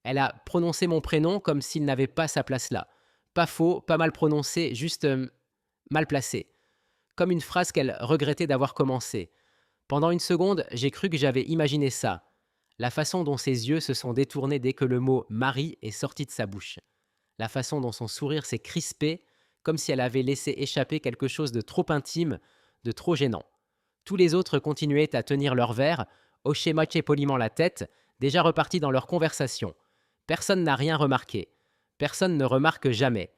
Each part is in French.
Elle a prononcé mon prénom comme s'il n'avait pas sa place là. Pas faux, pas mal prononcé, juste mal placé. Comme une phrase qu'elle regrettait d'avoir commencée. Pendant une seconde, j'ai cru que j'avais imaginé ça. La façon dont ses yeux se sont détournés dès que le mot Marie est sorti de sa bouche. La façon dont son sourire s'est crispé, comme si elle avait laissé échapper quelque chose de trop intime, de trop gênant. Tous les autres continuaient à tenir leur verre, hochaient moitié poliment la tête, déjà repartis dans leur conversation. Personne n'a rien remarqué. Personne ne remarque jamais.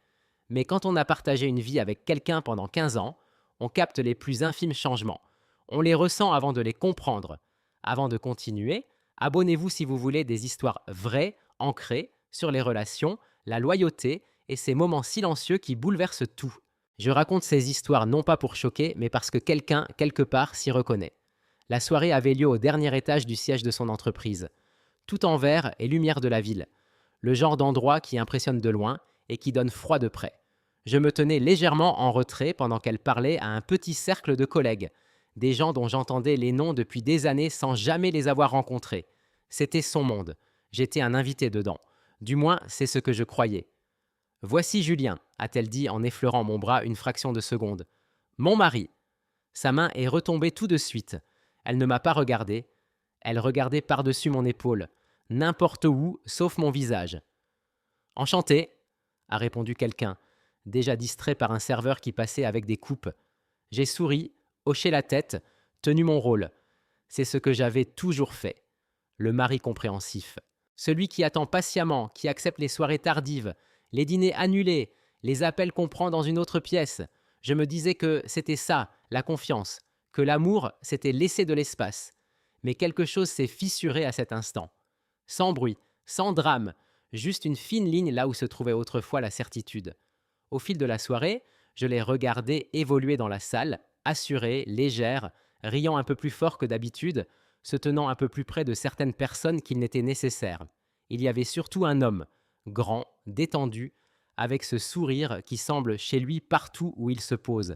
Mais quand on a partagé une vie avec quelqu'un pendant 15 ans, on capte les plus infimes changements. On les ressent avant de les comprendre. Avant de continuer, abonnez-vous si vous voulez des histoires vraies, ancrées, sur les relations, la loyauté et ces moments silencieux qui bouleversent tout. Je raconte ces histoires non pas pour choquer, mais parce que quelqu'un, quelque part, s'y reconnaît. La soirée avait lieu au dernier étage du siège de son entreprise. Tout en verre et lumière de la ville. Le genre d'endroit qui impressionne de loin et qui donne froid de près. Je me tenais légèrement en retrait pendant qu'elle parlait à un petit cercle de collègues, des gens dont j'entendais les noms depuis des années sans jamais les avoir rencontrés. C'était son monde. J'étais un invité dedans. Du moins, c'est ce que je croyais. Voici Julien, a-t-elle dit en effleurant mon bras une fraction de seconde. Mon mari. Sa main est retombée tout de suite. Elle ne m'a pas regardé. Elle regardait par-dessus mon épaule, n'importe où, sauf mon visage. Enchanté, a répondu quelqu'un, déjà distrait par un serveur qui passait avec des coupes. J'ai souri, hoché la tête, tenu mon rôle. C'est ce que j'avais toujours fait. Le mari compréhensif. Celui qui attend patiemment, qui accepte les soirées tardives, les dîners annulés, les appels qu'on prend dans une autre pièce. Je me disais que c'était ça, la confiance, que l'amour, c'était laisser de l'espace. Mais quelque chose s'est fissuré à cet instant. Sans bruit, sans drame, juste une fine ligne là où se trouvait autrefois la certitude. Au fil de la soirée, je l'ai regardée évoluer dans la salle, assurée, légère, riant un peu plus fort que d'habitude, se tenant un peu plus près de certaines personnes qu'il n'était nécessaire. Il y avait surtout un homme, grand, détendu, avec ce sourire qui semble chez lui partout où il se pose.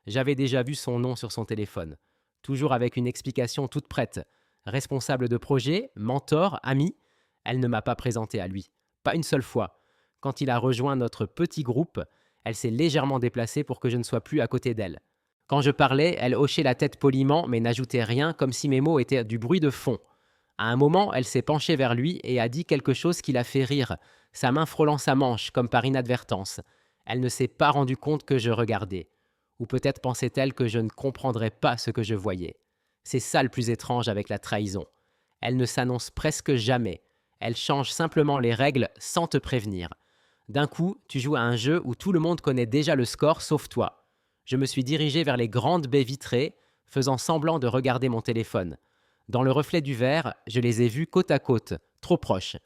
J'avais déjà vu son nom sur son téléphone, toujours avec une explication toute prête. Responsable de projet, mentor, ami, elle ne m'a pas présenté à lui. Pas une seule fois. Quand il a rejoint notre petit groupe, elle s'est légèrement déplacée pour que je ne sois plus à côté d'elle. Quand je parlais, elle hochait la tête poliment mais n'ajoutait rien comme si mes mots étaient du bruit de fond. À un moment, elle s'est penchée vers lui et a dit quelque chose qui l'a fait rire, sa main frôlant sa manche comme par inadvertance. Elle ne s'est pas rendue compte que je regardais. Ou peut-être pensait-elle que je ne comprendrais pas ce que je voyais. C'est ça le plus étrange avec la trahison. Elle ne s'annonce presque jamais. Elle change simplement les règles sans te prévenir. D'un coup, tu joues à un jeu où tout le monde connaît déjà le score sauf toi. Je me suis dirigé vers les grandes baies vitrées, faisant semblant de regarder mon téléphone. Dans le reflet du verre, je les ai vus côte à côte, trop proches.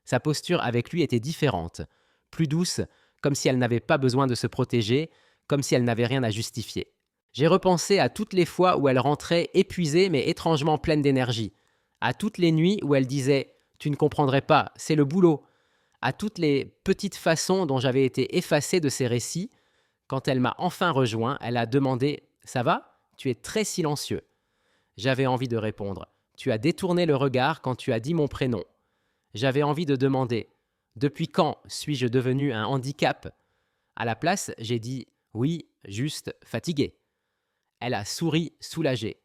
Sa posture avec lui était différente, plus douce, comme si elle n'avait pas besoin de se protéger, comme si elle n'avait rien à justifier. J'ai repensé à toutes les fois où elle rentrait épuisée mais étrangement pleine d'énergie, à toutes les nuits où elle disait « Tu ne comprendrais pas, c'est le boulot », à toutes les petites façons dont j'avais été effacé de ses récits. Quand elle m'a enfin rejoint, elle a demandé « Ça va ? Tu es très silencieux ». J'avais envie de répondre « Tu as détourné le regard quand tu as dit mon prénom ». J'avais envie de demander « Depuis quand suis-je devenu un handicap ?» À la place, j'ai dit « Oui, juste fatigué ». Elle a souri soulagée.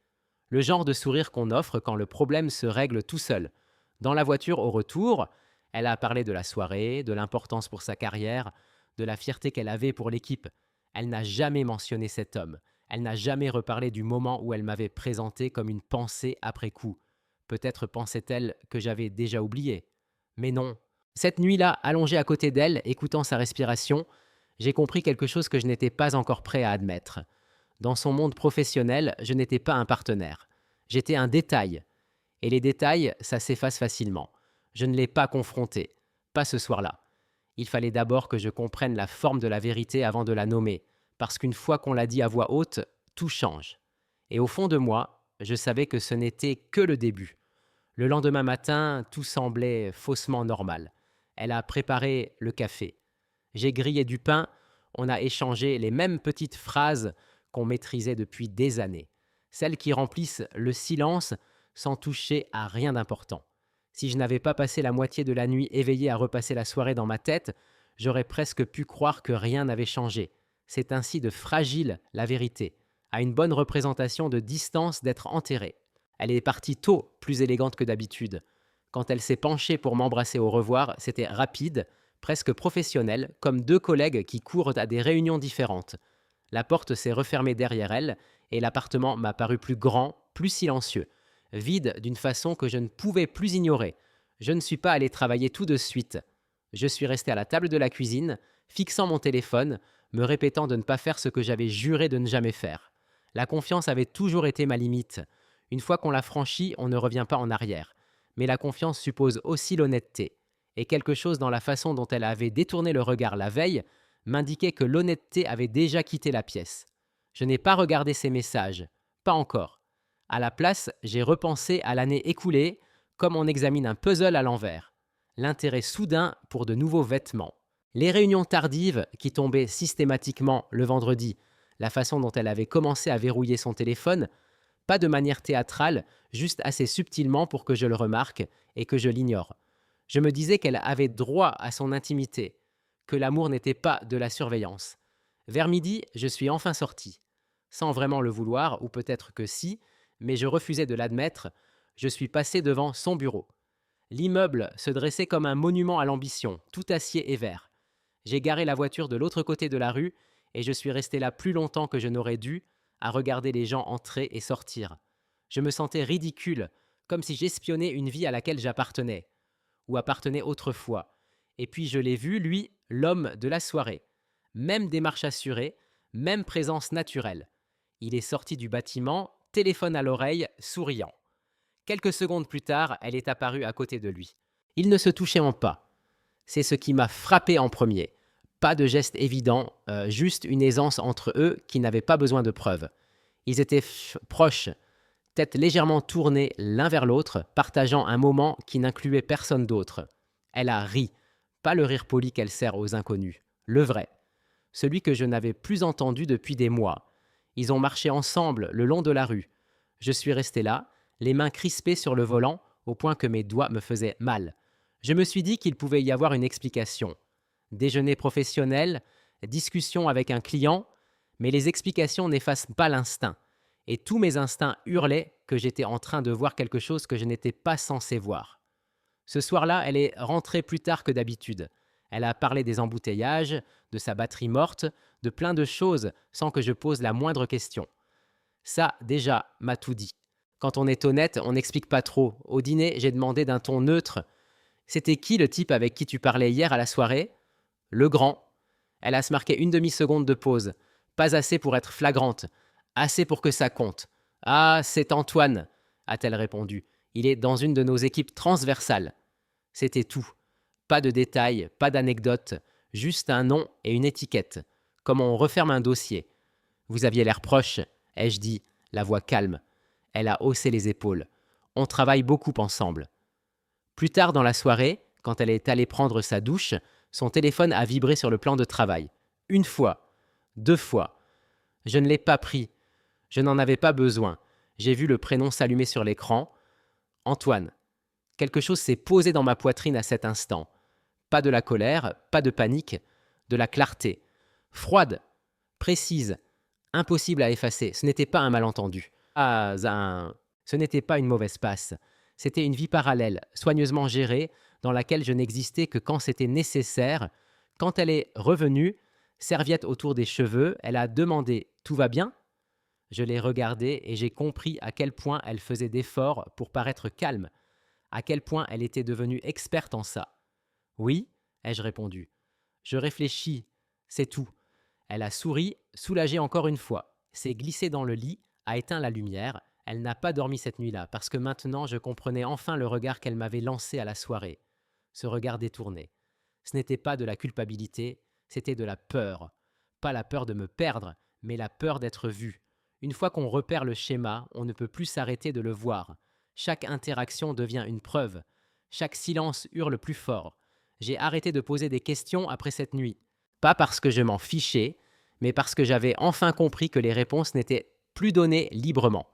Le genre de sourire qu'on offre quand le problème se règle tout seul. Dans la voiture au retour, elle a parlé de la soirée, de l'importance pour sa carrière, de la fierté qu'elle avait pour l'équipe. Elle n'a jamais mentionné cet homme. Elle n'a jamais reparlé du moment où elle m'avait présenté comme une pensée après coup. Peut-être pensait-elle que j'avais déjà oublié. Mais non. Cette nuit-là, allongée à côté d'elle, écoutant sa respiration, j'ai compris quelque chose que je n'étais pas encore prêt à admettre. Dans son monde professionnel, je n'étais pas un partenaire. J'étais un détail. Et les détails, ça s'efface facilement. Je ne l'ai pas confronté. Pas ce soir-là. Il fallait d'abord que je comprenne la forme de la vérité avant de la nommer, parce qu'une fois qu'on l'a dit à voix haute, tout change. Et au fond de moi, je savais que ce n'était que le début. Le lendemain matin, tout semblait faussement normal. Elle a préparé le café. J'ai grillé du pain, on a échangé les mêmes petites phrases qu'on maîtrisait depuis des années, celles qui remplissent le silence sans toucher à rien d'important. Si je n'avais pas passé la moitié de la nuit éveillé à repasser la soirée dans ma tête, j'aurais presque pu croire que rien n'avait changé. C'est ainsi de fragile la vérité, à une bonne représentation de distance d'être enterrée. Elle est partie tôt, plus élégante que d'habitude. Quand elle s'est penchée pour m'embrasser au revoir, c'était rapide, presque professionnel, comme deux collègues qui courent à des réunions différentes. La porte s'est refermée derrière elle, et l'appartement m'a paru plus grand, plus silencieux, vide d'une façon que je ne pouvais plus ignorer. Je ne suis pas allé travailler tout de suite. Je suis resté à la table de la cuisine, fixant mon téléphone, me répétant de ne pas faire ce que j'avais juré de ne jamais faire. La confiance avait toujours été ma limite. Une fois qu'on l'a franchie, on ne revient pas en arrière. Mais la confiance suppose aussi l'honnêteté. Et quelque chose dans la façon dont elle avait détourné le regard la veille m'indiquait que l'honnêteté avait déjà quitté la pièce. Je n'ai pas regardé ses messages. Pas encore. À la place, j'ai repensé à l'année écoulée, comme on examine un puzzle à l'envers. L'intérêt soudain pour de nouveaux vêtements. Les réunions tardives, qui tombaient systématiquement le vendredi, la façon dont elle avait commencé à verrouiller son téléphone, pas de manière théâtrale, juste assez subtilement pour que je le remarque et que je l'ignore. Je me disais qu'elle avait droit à son intimité, que l'amour n'était pas de la surveillance. Vers midi, je suis enfin sorti. Sans vraiment le vouloir, ou peut-être que si, mais je refusais de l'admettre, je suis passé devant son bureau. L'immeuble se dressait comme un monument à l'ambition, tout acier et vert. J'ai garé la voiture de l'autre côté de la rue et je suis resté là plus longtemps que je n'aurais dû, à regarder les gens entrer et sortir. Je me sentais ridicule, comme si j'espionnais une vie à laquelle j'appartenais, ou appartenais autrefois. Et puis je l'ai vu, lui, l'homme de la soirée. Même démarche assurée, même présence naturelle. Il est sorti du bâtiment, téléphone à l'oreille, souriant. Quelques secondes plus tard, elle est apparue à côté de lui. Ils ne se touchaient pas. C'est ce qui m'a frappé en premier. Pas de geste évident, juste une aisance entre eux qui n'avait pas besoin de preuves. Ils étaient proches, tête légèrement tournée l'un vers l'autre, partageant un moment qui n'incluait personne d'autre. Elle a ri, pas le rire poli qu'elle sert aux inconnus, le vrai, celui que je n'avais plus entendu depuis des mois. Ils ont marché ensemble le long de la rue. Je suis resté là, les mains crispées sur le volant, au point que mes doigts me faisaient mal. Je me suis dit qu'il pouvait y avoir une explication. Déjeuner professionnel, discussion avec un client, mais les explications n'effacent pas l'instinct. Et tous mes instincts hurlaient que j'étais en train de voir quelque chose que je n'étais pas censé voir. Ce soir-là, elle est rentrée plus tard que d'habitude. Elle a parlé des embouteillages, de sa batterie morte, de plein de choses sans que je pose la moindre question. Ça, déjà, m'a tout dit. Quand on est honnête, on n'explique pas trop. Au dîner, j'ai demandé d'un ton neutre. C'était qui le type avec qui tu parlais hier à la soirée ? Le grand. Elle a se marqué une demi-seconde de pause. Pas assez pour être flagrante. Assez pour que ça compte. Ah, c'est Antoine, a-t-elle répondu. Il est dans une de nos équipes transversales. C'était tout. Pas de détails, pas d'anecdotes, juste un nom et une étiquette, comme on referme un dossier. Vous aviez l'air proche, ai-je dit, la voix calme. Elle a haussé les épaules. On travaille beaucoup ensemble. Plus tard dans la soirée, quand elle est allée prendre sa douche, son téléphone a vibré sur le plan de travail. Une fois, 2 fois. Je ne l'ai pas pris. Je n'en avais pas besoin. J'ai vu le prénom s'allumer sur l'écran. Antoine. Quelque chose s'est posé dans ma poitrine à cet instant. Pas de la colère, pas de panique, de la clarté. Froide, précise, impossible à effacer. Ce n'était pas un malentendu. Ce n'était pas une mauvaise passe. C'était une vie parallèle, soigneusement gérée, dans laquelle je n'existais que quand c'était nécessaire. Quand elle est revenue, serviette autour des cheveux, elle a demandé « Tout va bien ?» Je l'ai regardée et j'ai compris à quel point elle faisait d'efforts pour paraître calme, à quel point elle était devenue experte en ça. « Oui ?» ai-je répondu. « Je réfléchis, c'est tout. » Elle a souri, soulagée encore une fois, s'est glissée dans le lit, a éteint la lumière. Elle n'a pas dormi cette nuit-là, parce que maintenant je comprenais enfin le regard qu'elle m'avait lancé à la soirée. Ce regard détourné. Ce n'était pas de la culpabilité, c'était de la peur. Pas la peur de me perdre, mais la peur d'être vue. Une fois qu'on repère le schéma, on ne peut plus s'arrêter de le voir. Chaque interaction devient une preuve. Chaque silence hurle plus fort. J'ai arrêté de poser des questions après cette nuit. Pas parce que je m'en fichais, mais parce que j'avais enfin compris que les réponses n'étaient plus données librement.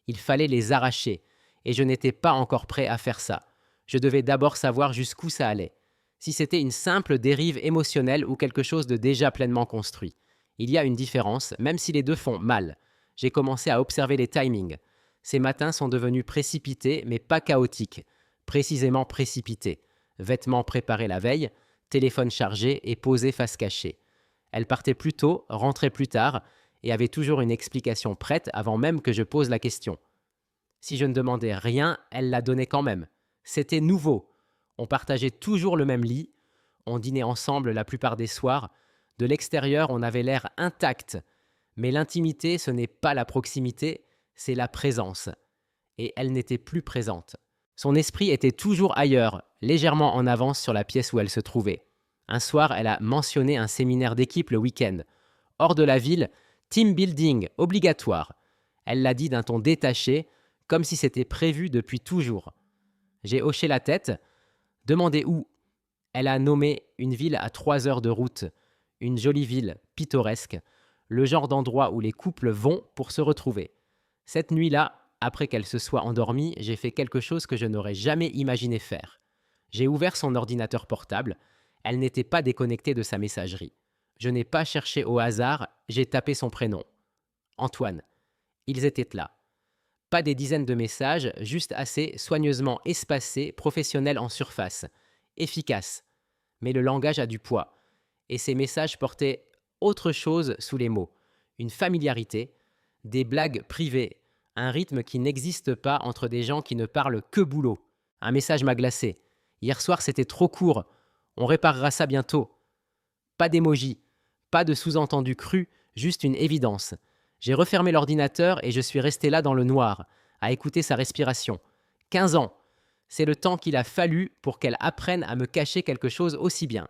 Il fallait les arracher, et je n'étais pas encore prêt à faire ça. Je devais d'abord savoir jusqu'où ça allait. Si c'était une simple dérive émotionnelle ou quelque chose de déjà pleinement construit. Il y a une différence, même si les deux font mal. J'ai commencé à observer les timings. Ces matins sont devenus précipités, mais pas chaotiques. Précisément précipités. Vêtements préparés la veille, téléphone chargé et posé face cachée. Elle partait plus tôt, rentrait plus tard, et avait toujours une explication prête avant même que je pose la question. Si je ne demandais rien, elle la donnait quand même. C'était nouveau. On partageait toujours le même lit, on dînait ensemble la plupart des soirs. De l'extérieur, on avait l'air intact. Mais l'intimité, ce n'est pas la proximité, c'est la présence. Et elle n'était plus présente. Son esprit était toujours ailleurs, légèrement en avance sur la pièce où elle se trouvait. Un soir, elle a mentionné un séminaire d'équipe le week-end. Hors de la ville, team building, obligatoire. Elle l'a dit d'un ton détaché, comme si c'était prévu depuis toujours. J'ai hoché la tête, demandé où. Elle a nommé une ville à 3 heures de route, une jolie ville, pittoresque, le genre d'endroit où les couples vont pour se retrouver. Cette nuit-là, après qu'elle se soit endormie, j'ai fait quelque chose que je n'aurais jamais imaginé faire. J'ai ouvert son ordinateur portable, elle n'était pas déconnectée de sa messagerie. Je n'ai pas cherché au hasard, j'ai tapé son prénom. Antoine. Ils étaient là. Pas des dizaines de messages, juste assez soigneusement espacés, professionnels en surface. Efficace. Mais le langage a du poids. Et ces messages portaient autre chose sous les mots. Une familiarité, des blagues privées, un rythme qui n'existe pas entre des gens qui ne parlent que boulot. Un message m'a glacé. Hier soir, c'était trop court. On réparera ça bientôt. Pas d'émoji, pas de sous-entendu cru, juste une évidence. J'ai refermé l'ordinateur et je suis resté là dans le noir, à écouter sa respiration. 15 ans. C'est le temps qu'il a fallu pour qu'elle apprenne à me cacher quelque chose aussi bien.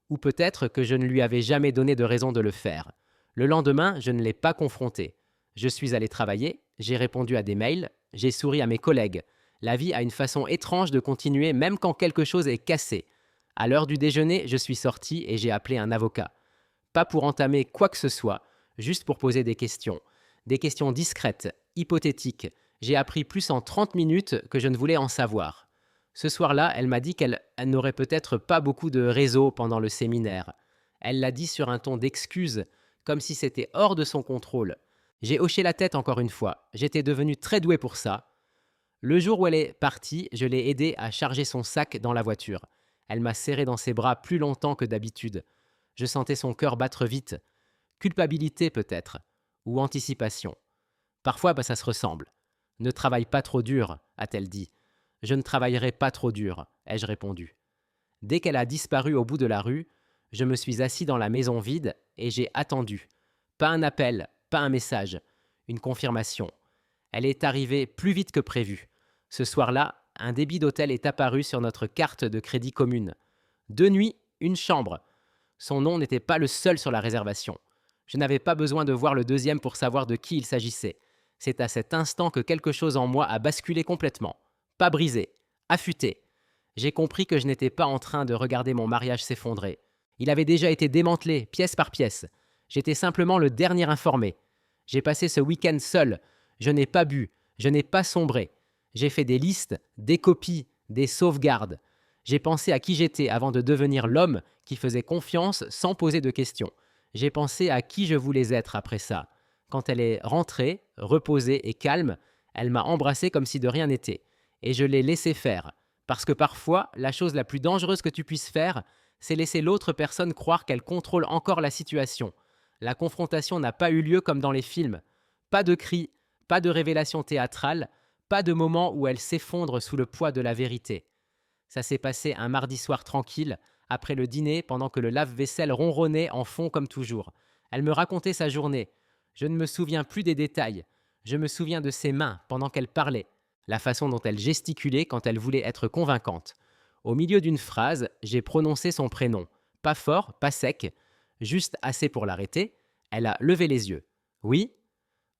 Ou peut-être que je ne lui avais jamais donné de raison de le faire. Le lendemain, je ne l'ai pas confrontée. Je suis allé travailler, j'ai répondu à des mails, j'ai souri à mes collègues. La vie a une façon étrange de continuer même quand quelque chose est cassé. À l'heure du déjeuner, je suis sorti et j'ai appelé un avocat. Pas pour entamer quoi que ce soit, juste pour poser des questions. Des questions discrètes, hypothétiques. J'ai appris plus en 30 minutes que je ne voulais en savoir. Ce soir-là, elle m'a dit qu'elle n'aurait peut-être pas beaucoup de réseau pendant le séminaire. Elle l'a dit sur un ton d'excuse, comme si c'était hors de son contrôle. J'ai hoché la tête encore une fois. J'étais devenu très doué pour ça. Le jour où elle est partie, je l'ai aidée à charger son sac dans la voiture. Elle m'a serré dans ses bras plus longtemps que d'habitude. Je sentais son cœur battre vite. Culpabilité peut-être, ou anticipation. Parfois, ça se ressemble. Ne travaille pas trop dur, a-t-elle dit. Je ne travaillerai pas trop dur, ai-je répondu. Dès qu'elle a disparu au bout de la rue, je me suis assis dans la maison vide et j'ai attendu. Pas un appel, pas un message, une confirmation. Elle est arrivée plus vite que prévu. Ce soir-là, un débit d'hôtel est apparu sur notre carte de crédit commune. 2 nuits, une chambre. Son nom n'était pas le seul sur la réservation. Je n'avais pas besoin de voir le deuxième pour savoir de qui il s'agissait. C'est à cet instant que quelque chose en moi a basculé complètement. Pas brisé, affûté. J'ai compris que je n'étais pas en train de regarder mon mariage s'effondrer. Il avait déjà été démantelé, pièce par pièce. J'étais simplement le dernier informé. J'ai passé ce week-end seul. Je n'ai pas bu, je n'ai pas sombré. J'ai fait des listes, des copies, des sauvegardes. J'ai pensé à qui j'étais avant de devenir l'homme qui faisait confiance sans poser de questions. J'ai pensé à qui je voulais être après ça. Quand elle est rentrée, reposée et calme, elle m'a embrassé comme si de rien n'était. Et je l'ai laissé faire. Parce que parfois, la chose la plus dangereuse que tu puisses faire, c'est laisser l'autre personne croire qu'elle contrôle encore la situation. La confrontation n'a pas eu lieu comme dans les films. Pas de cris, pas de révélation théâtrale, pas de moment où elle s'effondre sous le poids de la vérité. Ça s'est passé un mardi soir tranquille, après le dîner, pendant que le lave-vaisselle ronronnait en fond comme toujours. Elle me racontait sa journée. Je ne me souviens plus des détails. Je me souviens de ses mains pendant qu'elle parlait, la façon dont elle gesticulait quand elle voulait être convaincante. Au milieu d'une phrase, j'ai prononcé son prénom. Pas fort, pas sec, juste assez pour l'arrêter. Elle a levé les yeux. Oui ?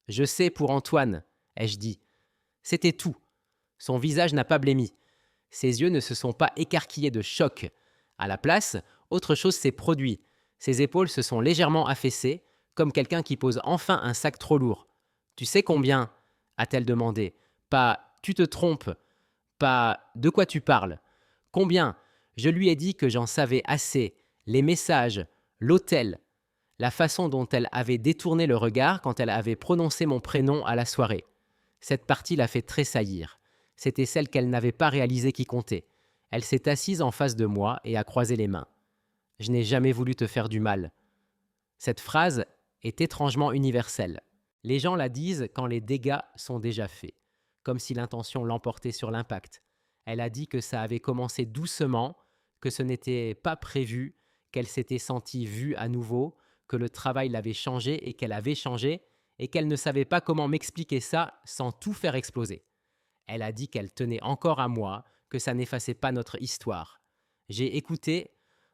Je sais pour Antoine, ai-je dit. C'était tout. Son visage n'a pas blêmi. Ses yeux ne se sont pas écarquillés de choc. À la place, autre chose s'est produit. Ses épaules se sont légèrement affaissées, comme quelqu'un qui pose enfin un sac trop lourd. « Tu sais combien ?» a-t-elle demandé. Pas « tu te trompes », Pas de quoi tu parles. Combien? Je lui ai dit que j'en savais assez. Les messages, l'hôtel, la façon dont elle avait détourné le regard quand elle avait prononcé mon prénom à la soirée. Cette partie l'a fait tressaillir. C'était celle qu'elle n'avait pas réalisée qui comptait. Elle s'est assise en face de moi et a croisé les mains. Je n'ai jamais voulu te faire du mal. Cette phrase est étrangement universelle. Les gens la disent quand les dégâts sont déjà faits, comme si l'intention l'emportait sur l'impact. Elle a dit que ça avait commencé doucement, que ce n'était pas prévu, qu'elle s'était sentie vue à nouveau, que le travail l'avait changée et qu'elle avait changé, et qu'elle ne savait pas comment m'expliquer ça sans tout faire exploser. Elle a dit qu'elle tenait encore à moi, que ça n'effaçait pas notre histoire. J'ai écouté,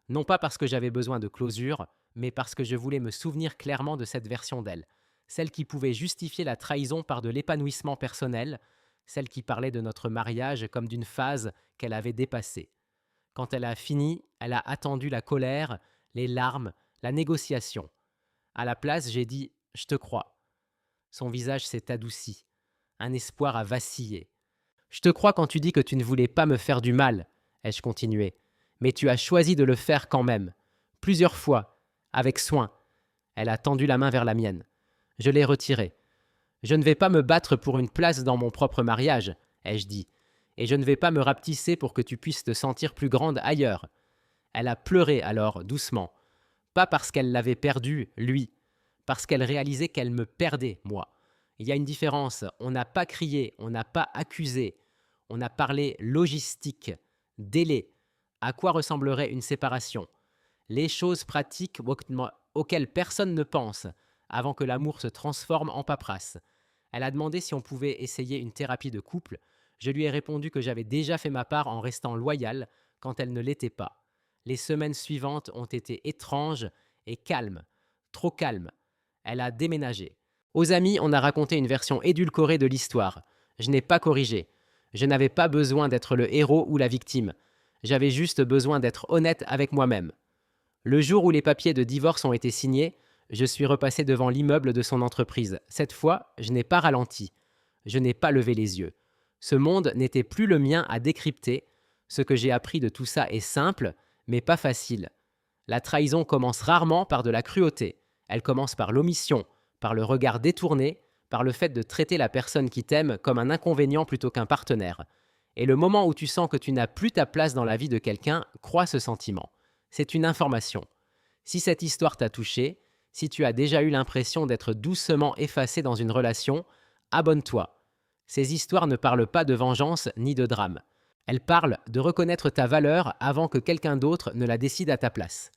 non pas parce que j'avais besoin de closure, mais parce que je voulais me souvenir clairement de cette version d'elle, celle qui pouvait justifier la trahison par de l'épanouissement personnel, celle qui parlait de notre mariage comme d'une phase qu'elle avait dépassée. Quand elle a fini, elle a attendu la colère, les larmes, la négociation. À la place, j'ai dit « Je te crois ». Son visage s'est adouci. Un espoir a vacillé. « Je te crois quand tu dis que tu ne voulais pas me faire du mal », ai-je continué. « Mais tu as choisi de le faire quand même. Plusieurs fois, avec soin. » Elle a tendu la main vers la mienne. Je l'ai retirée. « Je ne vais pas me battre pour une place dans mon propre mariage, » ai-je dit. « Et je ne vais pas me rapetisser pour que tu puisses te sentir plus grande ailleurs. » Elle a pleuré alors, doucement. Pas parce qu'elle l'avait perdu, lui, parce qu'elle réalisait qu'elle me perdait, moi. Il y a une différence. On n'a pas crié, on n'a pas accusé. On a parlé logistique, délai. À quoi ressemblerait une séparation? Les choses pratiques auxquelles personne ne pense, avant que l'amour se transforme en paperasse. Elle a demandé si on pouvait essayer une thérapie de couple. Je lui ai répondu que j'avais déjà fait ma part en restant loyal quand elle ne l'était pas. Les semaines suivantes ont été étranges et calmes, trop calmes. Elle a déménagé. Aux amis, on a raconté une version édulcorée de l'histoire. Je n'ai pas corrigé. Je n'avais pas besoin d'être le héros ou la victime. J'avais juste besoin d'être honnête avec moi-même. Le jour où les papiers de divorce ont été signés, je suis repassé devant l'immeuble de son entreprise. Cette fois, je n'ai pas ralenti. Je n'ai pas levé les yeux. Ce monde n'était plus le mien à décrypter. Ce que j'ai appris de tout ça est simple, mais pas facile. La trahison commence rarement par de la cruauté. Elle commence par l'omission, par le regard détourné, par le fait de traiter la personne qui t'aime comme un inconvénient plutôt qu'un partenaire. Et le moment où tu sens que tu n'as plus ta place dans la vie de quelqu'un, crois ce sentiment. C'est une information. Si cette histoire t'a touché, si tu as déjà eu l'impression d'être doucement effacé dans une relation, abonne-toi. Ces histoires ne parlent pas de vengeance ni de drame. Elles parlent de reconnaître ta valeur avant que quelqu'un d'autre ne la décide à ta place.